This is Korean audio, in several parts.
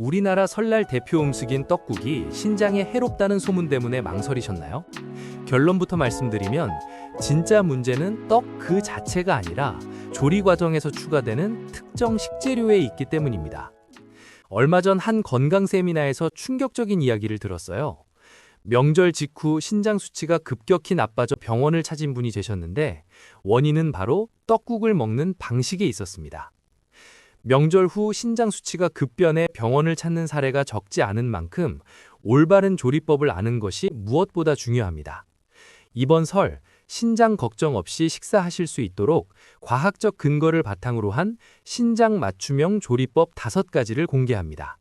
우리나라 설날 대표 음식인 떡국이 신장에 해롭다는 소문 때문에 망설이셨나요? 결론부터 말씀드리면 진짜 문제는 떡 그 자체가 아니라 조리 과정에서 추가되는 특정 식재료에 있기 때문입니다. 얼마 전 한 건강 세미나에서 충격적인 이야기를 들었어요. 명절 직후 신장 수치가 급격히 나빠져 병원을 찾은 분이 계셨는데 원인은 바로 떡국을 먹는 방식에 있었습니다. 명절 후 신장 수치가 급변해 병원을 찾는 사례가 적지 않은 만큼 올바른 조리법을 아는 것이 무엇보다 중요합니다. 이번 설, 신장 걱정 없이 식사하실 수 있도록 과학적 근거를 바탕으로 한 신장 맞춤형 조리법 5가지를 공개합니다.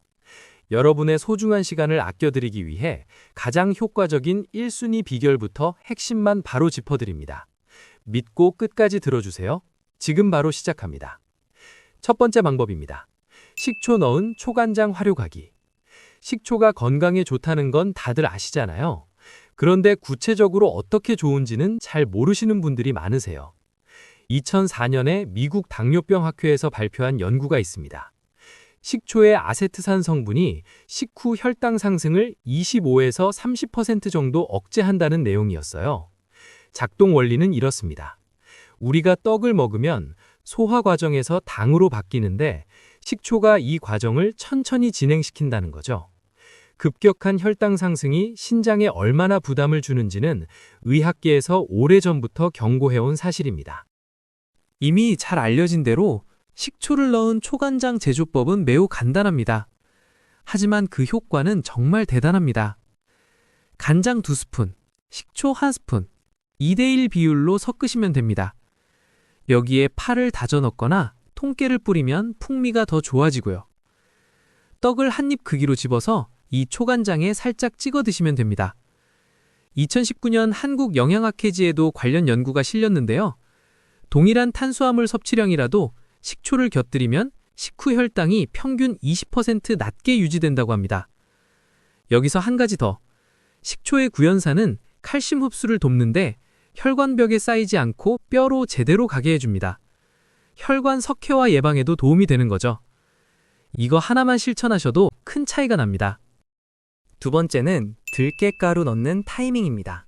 여러분의 소중한 시간을 아껴드리기 위해 가장 효과적인 1순위 비결부터 핵심만 바로 짚어드립니다. 믿고 끝까지 들어주세요. 지금 바로 시작합니다. 첫 번째 방법입니다. 식초 넣은 초간장 활용하기. 식초가 건강에 좋다는 건 다들 아시잖아요. 그런데 구체적으로 어떻게 좋은지는 잘 모르시는 분들이 많으세요. 2004년에 미국 당뇨병 학회에서 발표한 연구가 있습니다. 식초의 아세트산 성분이 식후 혈당 상승을 25에서 30% 정도 억제한다는 내용이었어요. 작동 원리는 이렇습니다. 우리가 떡을 먹으면 소화 과정에서 당으로 바뀌는데 식초가 이 과정을 천천히 진행시킨다는 거죠. 급격한 혈당 상승이 신장에 얼마나 부담을 주는지는 의학계에서 오래전부터 경고해온 사실입니다. 이미 잘 알려진 대로 식초를 넣은 초간장 제조법은 매우 간단합니다. 하지만 그 효과는 정말 대단합니다. 간장 2스푼, 식초 1스푼, 2대1 비율로 섞으시면 됩니다. 여기에 파를 다져 넣거나 통깨를 뿌리면 풍미가 더 좋아지고요. 떡을 한 입 크기로 집어서 이 초간장에 살짝 찍어 드시면 됩니다. 2019년 한국영양학회지에도 관련 연구가 실렸는데요. 동일한 탄수화물 섭취량이라도 식초를 곁들이면 식후 혈당이 평균 20% 낮게 유지된다고 합니다. 여기서 한 가지 더. 식초의 구연산은 칼슘 흡수를 돕는데 혈관벽에 쌓이지 않고 뼈로 제대로 가게 해줍니다. 혈관 석회화 예방에도 도움이 되는 거죠. 이거 하나만 실천하셔도 큰 차이가 납니다. 두 번째는 들깨가루 넣는 타이밍입니다.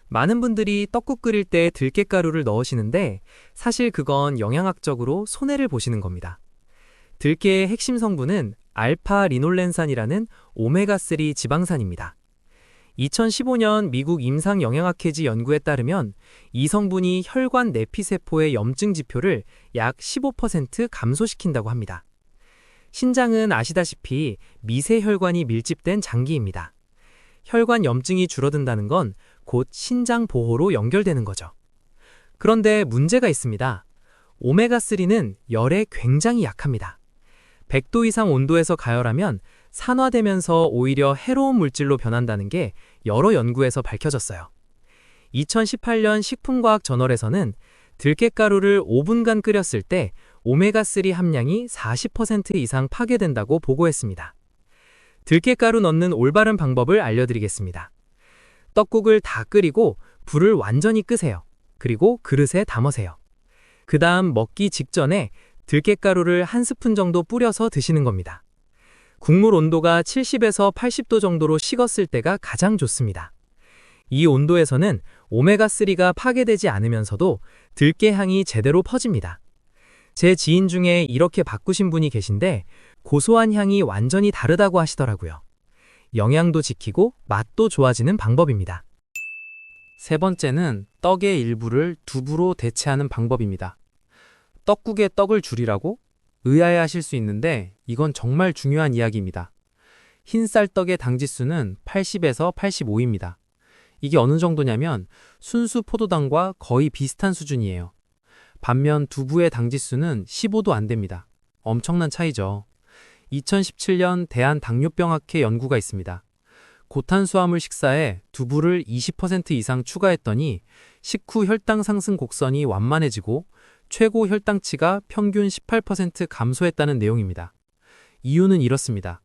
많은 분들이 떡국 끓일 때 들깨가루를 넣으시는데 사실 그건 영양학적으로 손해를 보시는 겁니다. 들깨의 핵심 성분은 알파 리놀렌산이라는 오메가3 지방산입니다. 2015년 미국 임상영양학회지 연구에 따르면 이 성분이 혈관 내피세포의 염증 지표를 약 15% 감소시킨다고 합니다. 신장은 아시다시피 미세혈관이 밀집된 장기입니다. 혈관 염증이 줄어든다는 건 곧 신장 보호로 연결되는 거죠. 그런데 문제가 있습니다. 오메가3는 열에 굉장히 약합니다. 100도 이상 온도에서 가열하면 산화되면서 오히려 해로운 물질로 변한다는 게 여러 연구에서 밝혀졌어요. 2018년 식품과학 저널에서는 들깨가루를 5분간 끓였을 때 오메가3 함량이 40% 이상 파괴된다고 보고했습니다. 들깨가루 넣는 올바른 방법을 알려드리겠습니다. 떡국을 다 끓이고 불을 완전히 끄세요. 그리고 그릇에 담으세요. 그 다음 먹기 직전에 들깨가루를 1스푼 정도 뿌려서 드시는 겁니다. 국물 온도가 70에서 80도 정도로 식었을 때가 가장 좋습니다. 이 온도에서는 오메가3가 파괴되지 않으면서도 들깨 향이 제대로 퍼집니다. 제 지인 중에 이렇게 바꾸신 분이 계신데 고소한 향이 완전히 다르다고 하시더라고요. 영양도 지키고 맛도 좋아지는 방법입니다. 세 번째는 떡의 일부를 두부로 대체하는 방법입니다. 떡국에 떡을 줄이라고? 의아해하실 수 있는데 이건 정말 중요한 이야기입니다. 흰쌀떡의 당지수는 80에서 85입니다. 이게 어느 정도냐면 순수 포도당과 거의 비슷한 수준이에요. 반면 두부의 당지수는 15도 안 됩니다. 엄청난 차이죠. 2017년 대한당뇨병학회 연구가 있습니다. 고탄수화물 식사에 두부를 20% 이상 추가했더니 식후 혈당 상승 곡선이 완만해지고 최고 혈당치가 평균 18% 감소했다는 내용입니다. 이유는 이렇습니다.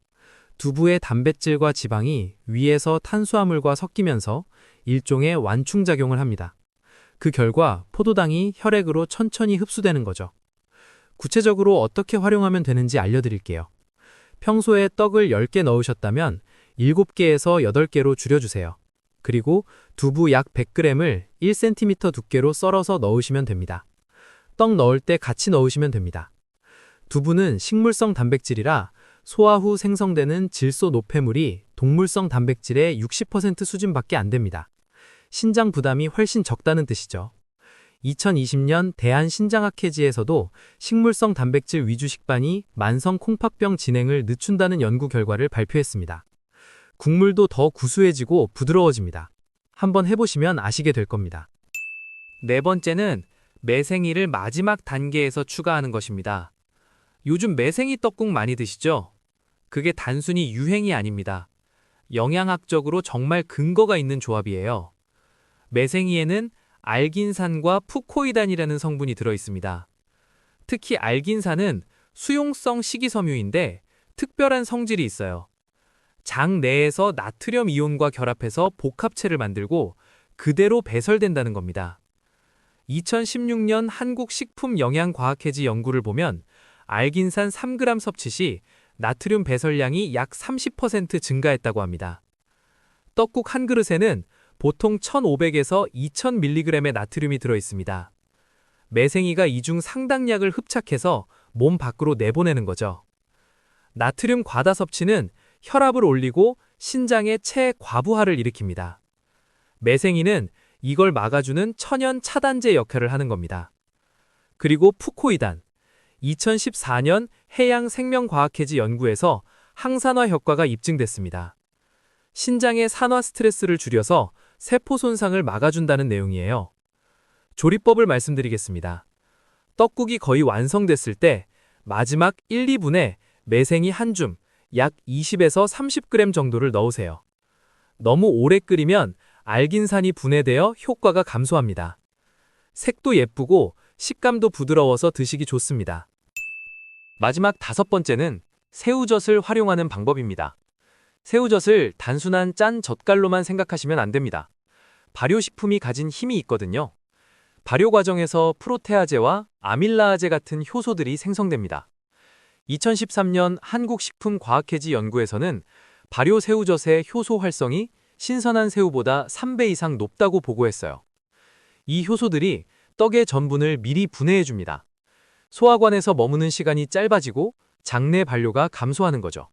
두부의 단백질과 지방이 위에서 탄수화물과 섞이면서 일종의 완충작용을 합니다. 그 결과 포도당이 혈액으로 천천히 흡수되는 거죠. 구체적으로 어떻게 활용하면 되는지 알려드릴게요. 평소에 떡을 10개 넣으셨다면 7개에서 8개로 줄여주세요. 그리고 두부 약 100g을 1cm 두께로 썰어서 넣으시면 됩니다. 떡 넣을 때 같이 넣으시면 됩니다. 두부는 식물성 단백질이라 소화 후 생성되는 질소 노폐물이 동물성 단백질의 60% 수준밖에 안 됩니다. 신장 부담이 훨씬 적다는 뜻이죠. 2020년 대한신장학회지에서도 식물성 단백질 위주 식단이 만성 콩팥병 진행을 늦춘다는 연구 결과를 발표했습니다. 국물도 더 구수해지고 부드러워집니다. 한번 해보시면 아시게 될 겁니다. 네 번째는 매생이를 마지막 단계에서 추가하는 것입니다. 요즘 매생이 떡국 많이 드시죠? 그게 단순히 유행이 아닙니다. 영양학적으로 정말 근거가 있는 조합이에요. 매생이에는 알긴산과 푸코이단이라는 성분이 들어있습니다. 특히 알긴산은 수용성 식이섬유인데 특별한 성질이 있어요. 장 내에서 나트륨 이온과 결합해서 복합체를 만들고 그대로 배설된다는 겁니다. 2016년 한국식품영양과학회지 연구를 보면 알긴산 3g 섭취 시 나트륨 배설량이 약 30% 증가했다고 합니다. 떡국 한 그릇에는 보통 1,500에서 2,000mg의 나트륨이 들어있습니다. 매생이가 이 중 상당량을 흡착해서 몸 밖으로 내보내는 거죠. 나트륨 과다 섭취는 혈압을 올리고 신장의 체과부하를 일으킵니다. 매생이는 이걸 막아주는 천연 차단제 역할을 하는 겁니다. 그리고 푸코이단, 2014년 해양생명과학회지 연구에서 항산화 효과가 입증됐습니다. 신장의 산화 스트레스를 줄여서 세포 손상을 막아준다는 내용이에요. 조리법을 말씀드리겠습니다. 떡국이 거의 완성됐을 때 마지막 1, 2분에 매생이 한 줌, 약 20에서 30g 정도를 넣으세요. 너무 오래 끓이면 알긴산이 분해되어 효과가 감소합니다. 색도 예쁘고 식감도 부드러워서 드시기 좋습니다. 마지막 5번째는 새우젓을 활용하는 방법입니다. 새우젓을 단순한 짠 젓갈로만 생각하시면 안 됩니다. 발효식품이 가진 힘이 있거든요. 발효 과정에서 프로테아제와 아밀라아제 같은 효소들이 생성됩니다. 2013년 한국식품과학회지 연구에서는 발효 새우젓의 효소 활성이 신선한 새우보다 3배 이상 높다고 보고했어요. 이 효소들이 떡의 전분을 미리 분해해줍니다. 소화관에서 머무는 시간이 짧아지고 장내 반료가 감소하는 거죠.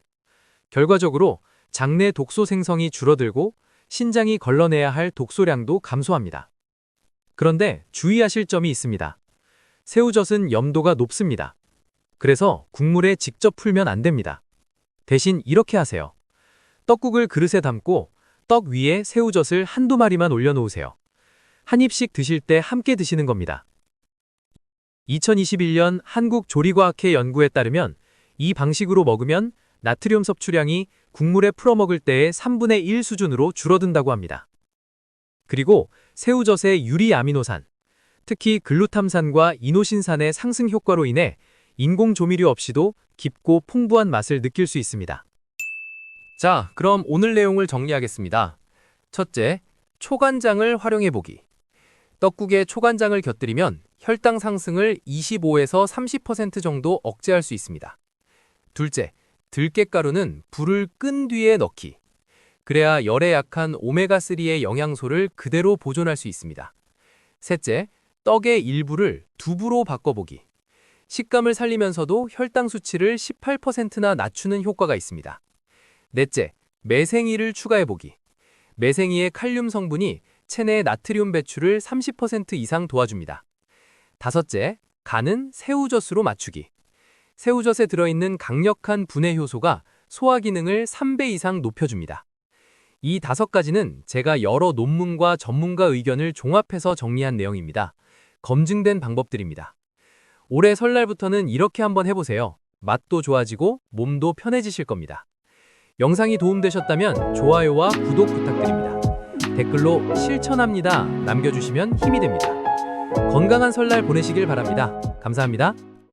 결과적으로 장내 독소 생성이 줄어들고 신장이 걸러내야 할 독소량도 감소합니다. 그런데 주의하실 점이 있습니다. 새우젓은 염도가 높습니다. 그래서 국물에 직접 풀면 안 됩니다. 대신 이렇게 하세요. 떡국을 그릇에 담고 떡 위에 새우젓을 한두 마리만 올려놓으세요. 한 입씩 드실 때 함께 드시는 겁니다. 2021년 한국조리과학회 연구에 따르면 이 방식으로 먹으면 나트륨 섭취량이 국물에 풀어 먹을 때의 3분의 1 수준으로 줄어든다고 합니다. 그리고 새우젓의 유리아미노산, 특히 글루탐산과 이노신산의 상승 효과로 인해 인공 조미료 없이도 깊고 풍부한 맛을 느낄 수 있습니다. 자, 그럼 오늘 내용을 정리하겠습니다. 첫째, 초간장을 활용해보기. 떡국에 초간장을 곁들이면 혈당 상승을 25에서 30% 정도 억제할 수 있습니다. 둘째, 들깨가루는 불을 끈 뒤에 넣기. 그래야 열에 약한 오메가3의 영양소를 그대로 보존할 수 있습니다. 셋째, 떡의 일부를 두부로 바꿔보기. 식감을 살리면서도 혈당 수치를 18%나 낮추는 효과가 있습니다. 넷째, 매생이를 추가해보기. 매생이의 칼륨 성분이 체내 나트륨 배출을 30% 이상 도와줍니다. 다섯째, 간은 새우젓으로 맞추기. 새우젓에 들어있는 강력한 분해 효소가 소화 기능을 3배 이상 높여줍니다. 이 5가지는 제가 여러 논문과 전문가 의견을 종합해서 정리한 내용입니다. 검증된 방법들입니다. 올해 설날부터는 이렇게 한번 해보세요. 맛도 좋아지고 몸도 편해지실 겁니다. 영상이 도움되셨다면 좋아요와 구독 부탁드립니다. 댓글로 실천합니다 남겨주시면 힘이 됩니다. 건강한 설날 보내시길 바랍니다. 감사합니다.